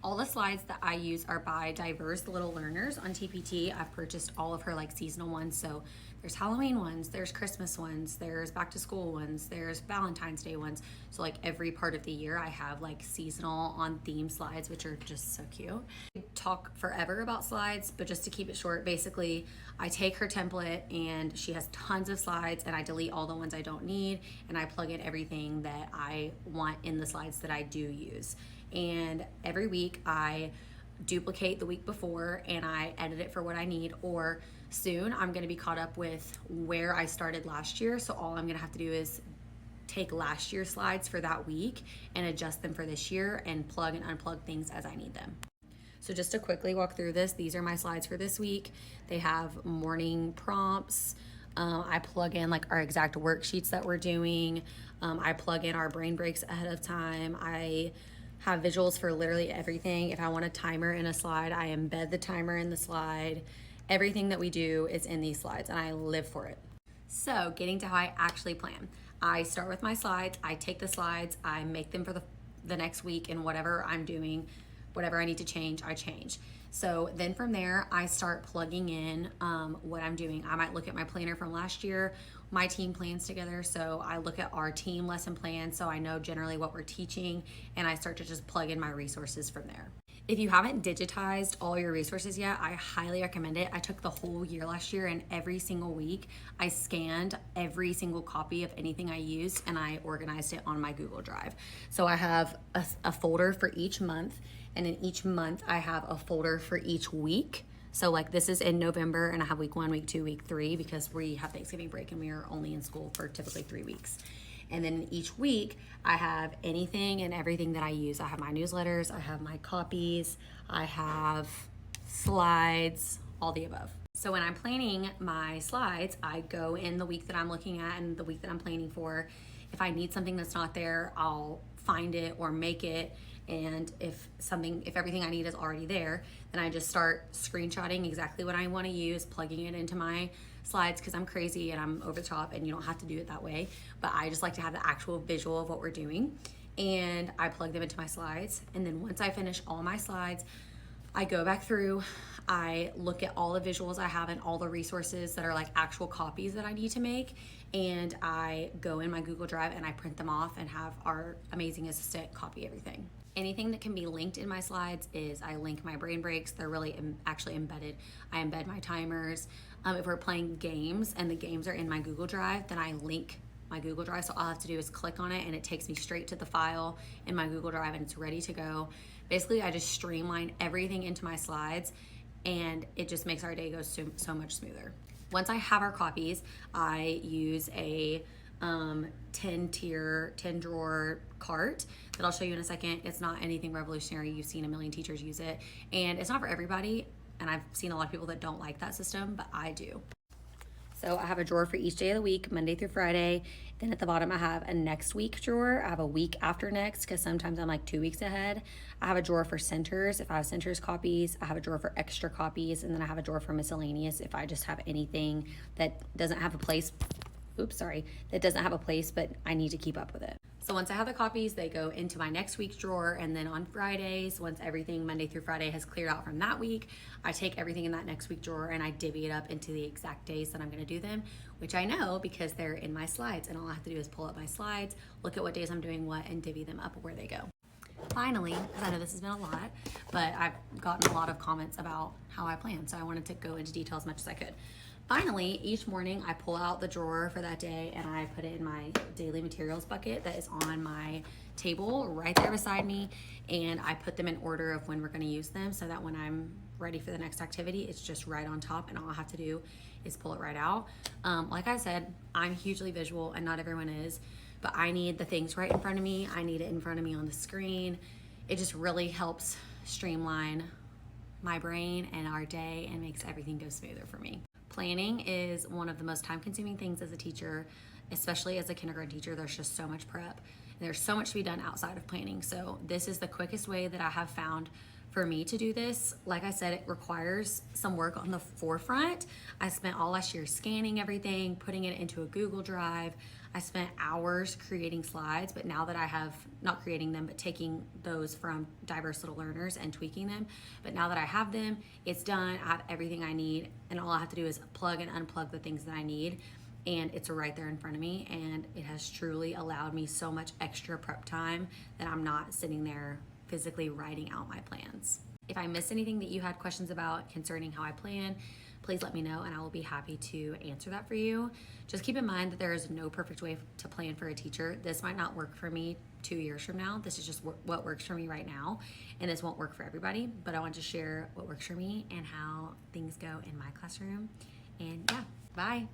All the slides that I use are by Diverse Little Learners on TPT. I've purchased all of her like seasonal ones. So there's Halloween ones, there's Christmas ones, there's back to school ones, there's Valentine's Day ones. So like every part of the year I have like seasonal on theme slides, which are just so cute. I talk forever about slides, but just to keep it short, basically I take her template and she has tons of slides and I delete all the ones I don't need and I plug in everything that I want in the slides that I do use. And every week I duplicate the week before and I edit it for what I need, or soon I'm going to be caught up with where I started last year. So all I'm going to have to do is take last year's slides for that week and adjust them for this year and plug and unplug things as I need them. So just to quickly walk through this, these are my slides for this week. They have morning prompts. I plug in like our exact worksheets that we're doing. I plug in our brain breaks ahead of time. I have visuals for literally everything. If I want a timer in a slide, I embed the timer in the slide. Everything that we do is in these slides and I live for it. So getting to how I actually plan. I start with my slides, I take the slides, I make them for the next week, and whatever I'm doing, whatever I need to change, I change. So then from there, I start plugging in what I'm doing. I might look at my planner from last year, my team plans together. So I look at our team lesson plan so I know generally what we're teaching, and I start to just plug in my resources from there. If you haven't digitized all your resources yet, I highly recommend it. I took the whole year last year and every single week I scanned every single copy of anything I used and I organized it on my Google Drive. So I have a folder for each month, and in each month I have a folder for each week. So like this is in November and I have week 1, week 2, week 3 because we have Thanksgiving break and we are only in school for typically 3 weeks. And then each week I have anything and everything that I use. I have my newsletters, I have my copies, I have slides, all the above. So when I'm planning my slides, I go in the week that I'm looking at and the week that I'm planning for. If I need something that's not there, I'll find it or make it. And if everything I need is already there, then I just start screenshotting exactly what I want to use, plugging it into my slides because I'm crazy and I'm over the top and you don't have to do it that way. But I just like to have the actual visual of what we're doing, and I plug them into my slides. And then once I finish all my slides, I go back through, I look at all the visuals I have and all the resources that are like actual copies that I need to make, and I go in my Google Drive and I print them off and have our amazing assistant copy everything. Anything that can be linked in my slides is I link my brain breaks. They're really actually embedded. I embed my timers. If we're playing games and the games are in my Google Drive, then I link my Google Drive. So all I have to do is click on it and it takes me straight to the file in my Google Drive and it's ready to go. Basically, I just streamline everything into my slides and it just makes our day go so much smoother. Once I have our copies, I use a 10 drawer cart that I'll show you in a second. It's not anything revolutionary. You've seen a million teachers use it, and it's not for everybody. And I've seen a lot of people that don't like that system, but I do. So I have a drawer for each day of the week, Monday through Friday. Then at the bottom, I have a next week drawer. I have a week after next because sometimes I'm like 2 weeks ahead. I have a drawer for centers if I have centers copies. I have a drawer for extra copies. And then I have a drawer for miscellaneous if I just have anything that doesn't have a place. That doesn't have a place, but I need to keep up with it. So once I have the copies, they go into my next week's drawer. And then on Fridays, once everything Monday through Friday has cleared out from that week, I take everything in that next week drawer and I divvy it up into the exact days that I'm gonna do them, which I know because they're in my slides. And all I have to do is pull up my slides, look at what days I'm doing what, and divvy them up where they go. Finally, because I know this has been a lot, but I've gotten a lot of comments about how I plan. So I wanted to go into detail as much as I could. Finally, each morning I pull out the drawer for that day and I put it in my daily materials bucket that is on my table right there beside me, and I put them in order of when we're going to use them so that when I'm ready for the next activity, it's just right on top and all I have to do is pull it right out. Like I said, I'm hugely visual and not everyone is, but I need the things right in front of me. I need it in front of me on the screen. It just really helps streamline my brain and our day and makes everything go smoother for me. Planning is one of the most time-consuming things as a teacher, especially as a kindergarten teacher. There's just so much prep and there's so much to be done outside of planning. So this is the quickest way that I have found for me to do this, like I said, it requires some work on the forefront. I spent all last year scanning everything, putting it into a Google Drive. I spent hours creating slides, but now that I have, not creating them, but taking those from Diverse Little Learners and tweaking them. But now that I have them, it's done. I have everything I need, and all I have to do is plug and unplug the things that I need, and it's right there in front of me. And it has truly allowed me so much extra prep time that I'm not sitting there physically writing out my plans. If I missed anything that you had questions about concerning how I plan, please let me know and I will be happy to answer that for you. Just keep in mind that there is no perfect way to plan for a teacher. This might not work for me 2 years from now. This is just what works for me right now, and this won't work for everybody, but I want to share what works for me and how things go in my classroom. And yeah, bye.